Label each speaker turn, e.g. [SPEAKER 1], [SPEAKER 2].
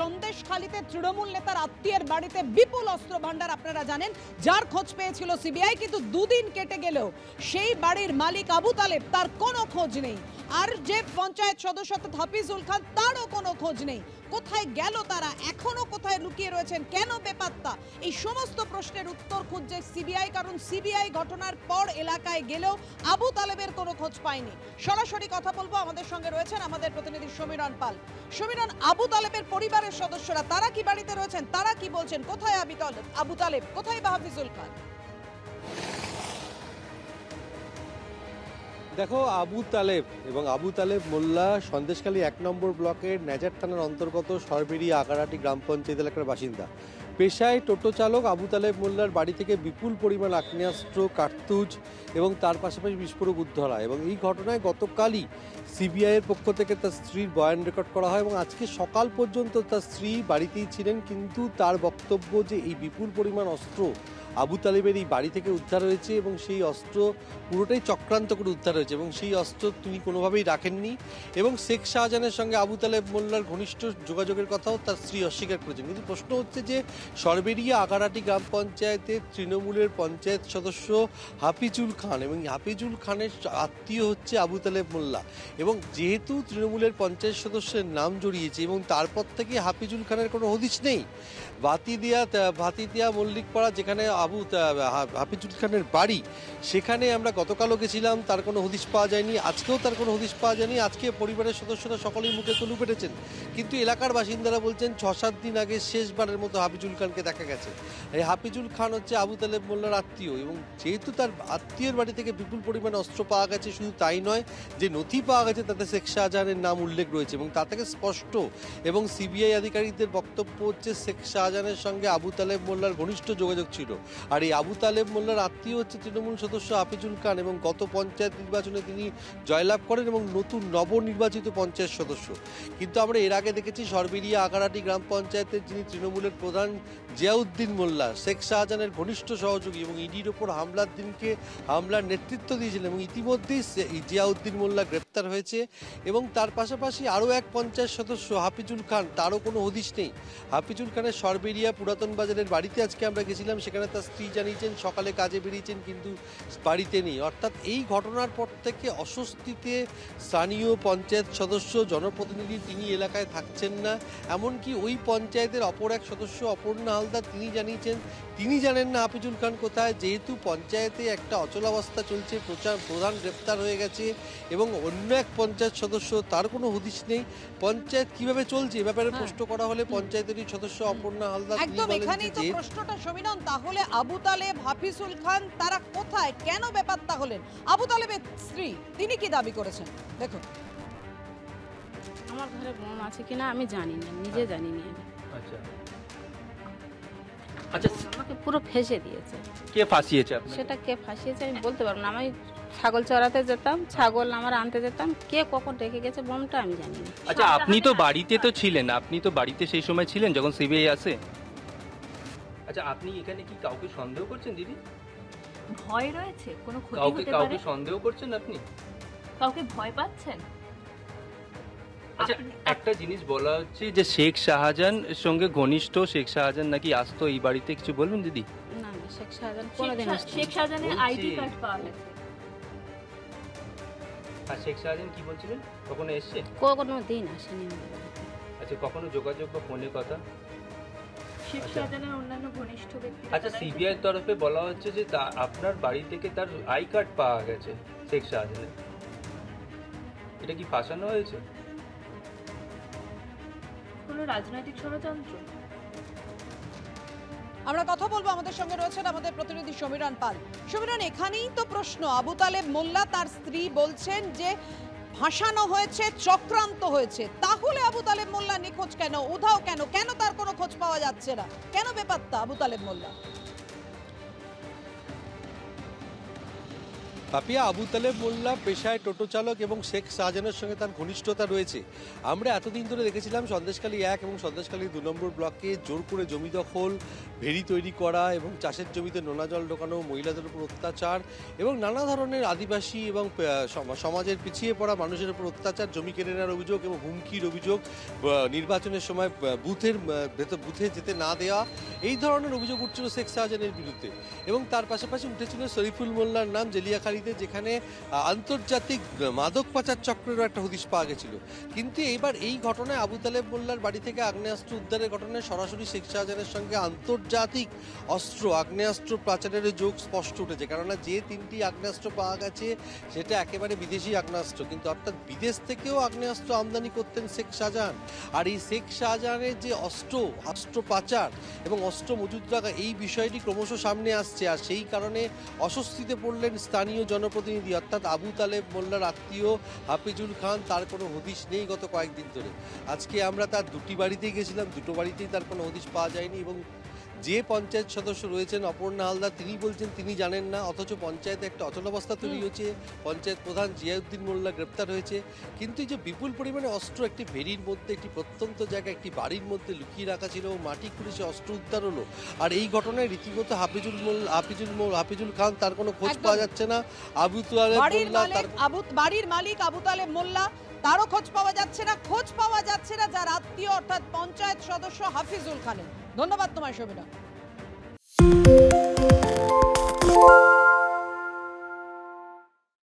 [SPEAKER 1] সন্দেশখালীতে তৃণমূল নেতার আত্মীয়ের বাড়িতে বিপুল অস্ত্র ভান্ডার আপনারা জানেন, যার খোঁজ পেয়েছিল সিবিআই, কিন্তু দুদিন কেটে গেলেও সেই বাড়ির মালিক আবু তালেব তার কোনো খোঁজ নেই। আর যে পঞ্চায়েত সদস্য হাফিজুল খান, তারও কোনো খোঁজ নেই। কোথায় গেল তারা? এখনো কোথায় লুকিয়ে রয়েছেন? কেন বেপাত্তা? এই সমস্ত প্রশ্নের উত্তর খুঁজছে সিবিআই, কারণ সিবিআই ঘটনার পর এলাকায় গেলেও আবু তালেবের কোনো খোঁজ পায়নি। সরাসরি কথা বলবো, আমাদের সঙ্গে রয়েছেন আমাদের প্রতিনিধি সমীরণ পাল। সমীরণ, আবু তালেবের পরিবারের সদস্যরা তারা কি বাড়িতে রয়েছেন? তারা কি বলছেন? কোথায় আবু তালেব, কোথায় বা হাফিজুল খান?
[SPEAKER 2] দেখো, আবু তালেব এবং আবু তালেব মোল্লা সন্দেশখালী 1 নম্বর ব্লকের নেজার থানার অন্তর্গত সরবেরি আগারাটি গ্রাম পঞ্চায়েত এলাকার বাসিন্দা। পেশায় টোটো চালক আবু তালেব মোল্লার বাড়ি থেকে বিপুল পরিমাণ আগ্নেয়াস্ত্র, কার্তুজ এবং তার পাশাপাশি বিস্ফোরক উদ্ধার হয় এবং এই ঘটনায় গতকালই সিবিআইয়ের পক্ষ থেকে তার স্ত্রীর বয়ান রেকর্ড করা হয় এবং আজকে সকাল পর্যন্ত তার স্ত্রী বাড়িতেই ছিলেন, কিন্তু তার বক্তব্য যে এই বিপুল পরিমাণ অস্ত্র আবু তালেবের এই বাড়ি থেকে উদ্ধার হয়েছে এবং সেই অস্ত্র পুরোটাই চক্রান্ত করে উদ্ধার হয়েছে এবং সেই অস্ত্র তিনি কোনোভাবেই রাখেননি এবং শেখ শাহজাহানের সঙ্গে আবু তালেব মোল্লার ঘনিষ্ঠ যোগাযোগের কথাও তার স্ত্রী অস্বীকার করেছেন। কিন্তু প্রশ্ন হচ্ছে যে সরবেরিয়া আগারাটি গ্রাম পঞ্চায়েতের তৃণমূলের পঞ্চায়েত সদস্য হাফিজুল খান এবং হাফিজুল খানের আত্মীয় হচ্ছে আবু তালেব মোল্লা এবং যেহেতু তৃণমূলের পঞ্চায়েত সদস্যের নাম জড়িয়েছে এবং তারপর থেকে হাফিজুল খানের কোনো হদিশ নেই। ভাতিদিয়া মল্লিকপাড়া যেখানে হাফিজুল খানের বাড়ি, সেখানে আমরা গতকালও গেছিলাম, তার কোনো হদিশ পাওয়া যায়নি, আজকেও তার কোনো হদিশ পাওয়া যায়নি। আজকে পরিবারের সদস্যরা সকলেই মুখে তুলু পেটেছেন, কিন্তু এলাকার বাসিন্দারা বলছেন 6-7 দিন আগে শেষবারের মতো হাফিজুল খানকে দেখা গেছে। এই হাফিজুল খান হচ্ছে আবু তালেব মোল্লার আত্মীয় এবং যেহেতু তার আত্মীয়ের বাড়ি থেকে বিপুল পরিমাণে অস্ত্র পাওয়া গেছে, শুধু তাই নয়, যে নথি পাওয়া গেছে তাতে শেখ শাহজাহানের নাম উল্লেখ রয়েছে এবং তা থেকে স্পষ্ট এবং সিবিআই আধিকারিকদের বক্তব্য হচ্ছে শেখ শাহজাহানের সঙ্গে আবু তালেব মোল্লার ঘনিষ্ঠ যোগাযোগ ছিল। আর এই আবু তালেব মোল্লার আত্মীয় হচ্ছে তৃণমূল সদস্য হাফিজুল খান এবং গত পঞ্চায়েত নির্বাচনে তিনি জয়লাভ করেন এবং নতুন নবনির্বাচিত পঞ্চায়েত সদস্য। কিন্তু আমরা এর আগে দেখেছি সরবেরিয়া আগারাটি গ্রাম পঞ্চায়েতের যিনি তৃণমূলের প্রধান জিয়াউদ্দিন মোল্লা, শেখ শাহজাহানের ঘনিষ্ঠ সহযোগী এবং ইডির ওপর হামলার নেতৃত্ব দিয়েছিলেন এবং ইতিমধ্যেই জিয়াউদ্দিন মোল্লা গ্রেপ্তার হয়েছে এবং তার পাশাপাশি আরও এক পঞ্চায়েত সদস্য হাফিজুল খান, তারও কোনো হদিশ নেই। হাফিজুল খানের সরবেরিয়া পুরাতন বাজারের বাড়িতে আজকে আমরা গেছিলাম, সেখানে তার স্ত্রী জানিয়েছেন সকালে কাজে বেরিয়েছেন কিন্তু বাড়িতে নেই। অর্থাৎ এই ঘটনার পর থেকে অস্বস্তিতে স্থানীয় পঞ্চায়েত সদস্য, জনপ্রতিনিধি, তিনি এলাকায় থাকছেন না। এমনকি ওই পঞ্চায়েতের অপর এক সদস্য অপর্ণা হালদার, তিনি জানিয়েছেন তিনি জানেন না হাফিজুল খান কোথায়, যেহেতু পঞ্চায়েতে একটা অচলাবস্থা চলছে, প্রধান গ্রেপ্তার হয়ে গেছে এবং অন্য এক পঞ্চায়েত সদস্য, তার কোনো হদিশ নেই। পঞ্চায়েত কিভাবে চলছে এ ব্যাপারে প্রশ্ন করা হলে পঞ্চায়েতেরই সদস্য অপর্ণা হালদার
[SPEAKER 1] একদম এখানেই তো প্রশ্নটা সমীরণ, তাহলে আবু তালেব, হাফিজুল খান তারা কোথায়, কেন বেপাত্তা হলেন? আবু তালেবের স্ত্রী তিনি কি দাবি করেছেন দেখুন।
[SPEAKER 3] আমার ঘরে বোম আছে কিনা আমি জানি না, নিজে জানি না।
[SPEAKER 4] আচ্ছা আচ্ছা,
[SPEAKER 3] আমাকে পুরো ফেঁসে দিয়েছে।
[SPEAKER 4] কে ফাঁসিয়েছে?
[SPEAKER 3] সেটা কে ফাঁসিয়েছে আমি বলতে পারবো না। আমি ছাগল চড়াতে যেতাম, ছাগল আমার আনতে যেতাম, কে কখন রেখে গেছে বোমটা আমি জানি না।
[SPEAKER 4] আচ্ছা, আপনি তো বাড়িতে তো ছিলেন, আপনি তো বাড়িতে সেই সময় ছিলেন যখন সিবিআই আসে। আচ্ছা, আপনি এখানে কি কাউকে সন্দেহ করছেন দিদি?
[SPEAKER 5] ভয় রয়েছে কোনো ক্ষতি হতে পারে?
[SPEAKER 4] কাউকে সন্দেহ করছেন আপনি?
[SPEAKER 5] কাউকে ভয় পাচ্ছেন?
[SPEAKER 4] আচ্ছা, একটা জিনিস বলা হচ্ছে যে শেখ শাহজাহান সঙ্গে ঘনিষ্ঠ, শেখ শাহজাহান নাকি আসতো এই বাড়িতে, কিছু বলবেন দিদি?
[SPEAKER 3] না না, শেখ শাহজাহান কোনোদিন আসতো না।
[SPEAKER 5] শেখ শাহজাহানের আইডি কার্ড পাওয়া গেছে।
[SPEAKER 4] আর শেখ শাহজাহান কি বলছিলেন, কখনো এসছে?
[SPEAKER 3] কোনো দিন আসেনি আমাদের বাড়িতে।
[SPEAKER 4] আচ্ছা, কখনো যোগাযোগ বা ফোনে কথা?
[SPEAKER 5] শেখ শাহজাহানের অন্যান্য ঘনিষ্ঠ ব্যক্তি।
[SPEAKER 4] আচ্ছা, সিবিআই তরফে বলা হচ্ছে যে আপনার বাড়ি থেকে তার আই কার্ড পাওয়া গেছে শেখ শাহজাহানের, এটা কি ফাঁসানো হয়েছে?
[SPEAKER 5] কোনো রাজনৈতিক ষড়যন্ত্র?
[SPEAKER 1] আমরা কথা বলবো, আমাদের সঙ্গে রয়েছেন আমাদের প্রতিনিধি সমীরণ পাল। সমীরণ, এখানেই তো প্রশ্ন, আবু তালেব মোল্লা তার স্ত্রী বলছেন যে ভাসানো হয়েছে, চক্রান্ত হয়েছে, তাহলে আবু তালেব মোল্লা নিখোঁজ কেন, উধাও কেন, কেন তার কোনো খোঁজ পাওয়া যাচ্ছে না, কেন বেপাত্তা আবু তালেব মোল্লা?
[SPEAKER 2] পাপিয়া, আবু তালেব মোল্লা পেশায় টোটো চালক এবং শেখ শাহজাহানের সঙ্গে তার ঘনিষ্ঠতা রয়েছে। আমরা এতদিন ধরে দেখেছিলাম সন্দেশখালী 1 এবং সন্দেশখালী 2 নম্বর ব্লকে জোর করে জমি দখল, ভেড়ি তৈরি করা এবং চাষের জমিতে নোনা জল ঢোকানো, মহিলাদের উপর অত্যাচার এবং নানা ধরনের আদিবাসী এবং সমাজের পিছিয়ে পড়া মানুষের উপর অত্যাচার, জমি কেড়ে নেওয়ার অভিযোগ এবং হুমকির অভিযোগ, নির্বাচনের সময় বুথে যেতে না দেওয়া, এই ধরনের অভিযোগ উঠছিল শেখ শাহজাহানের বিরুদ্ধে। এবং তার পাশাপাশি উঠেছিল শরীফুল মোল্লার নাম জেলিয়াখালীতে, যেখানে আন্তর্জাতিক মাদক পাচার চক্রেরও একটা হদিশ পাওয়া গেছিল। কিন্তু এইবার এই ঘটনায় আবু তালেব মোল্লার বাড়ি থেকে আগ্নেয়াস্ত্র উদ্ধারের ঘটনায় সরাসরি শেখ শাহজাহানের সঙ্গে আন্তর্জাতিক অস্ত্র, আগ্নেয়াস্ত্র পাচারের যোগ স্পষ্ট উঠেছে। কেননা যে 3টি আগ্নেয়াস্ত্র পাওয়া গেছে সেটা একেবারে বিদেশি আগ্নেয়াস্ত্র, কিন্তু অর্থাৎ বিদেশ থেকেও আগ্নেয়াস্ত্র আমদানি করতেন শেখ শাহজাহান। আর এই শেখ শাহজাহানের যে অস্ত্র পাচার এবং অস্ত্র মজুদ রাখা, এই বিষয়টি ক্রমশ সামনে আসছে। আর সেই কারণে অস্বস্তিতে পড়লেন স্থানীয় জনপ্রতিনিধি, অর্থাৎ আবু তালেব মোল্লার আত্মীয় হাফিজুল খান। তার কোনো হদিশ নেই গত কয়েকদিন ধরে। আজকে আমরা তার 2টি বাড়িতেই গেছিলাম, 2টো বাড়িতেই তার কোনো হদিশ পাওয়া যায়নি। এবং যে পঞ্চায়েত সদস্য রয়েছেন অপর্ণা হালদার, তিনি বলছেন তিনি জানেন না, অথচ পঞ্চায়েতে একটা অচলাবস্থা তৈরি হয়েছে। পঞ্চায়েত প্রধান জিয়াউদ্দিন মোল্লা গ্রেপ্তার হয়েছে। কিন্তু এই যে বিপুল পরিমাণে অস্ত্র একটি ভেড়ির মধ্যে, একটি প্রত্যন্ত জায়গায়, একটি বাড়ির মধ্যে লুকিয়ে রাখা ছিল, মাটি খুঁড়ে সে অস্ত্র উদ্ধার হলো। আর এই ঘটনায় রীতিমতো হাফিজুল খান, তার কোনো খোঁজ পাওয়া যাচ্ছে না। আবু তালেব মোল্লা,
[SPEAKER 1] বাড়ির মালিক আবু তালেব মোল্লা, তারও খোঁজ পাওয়া যাচ্ছে না। খোঁজ পাওয়া যাচ্ছে না যার আত্মীয় অর্থাৎ পঞ্চায়েত সদস্য হাফিজুল খানের। ধন্যবাদ তোমায় শোভিনা।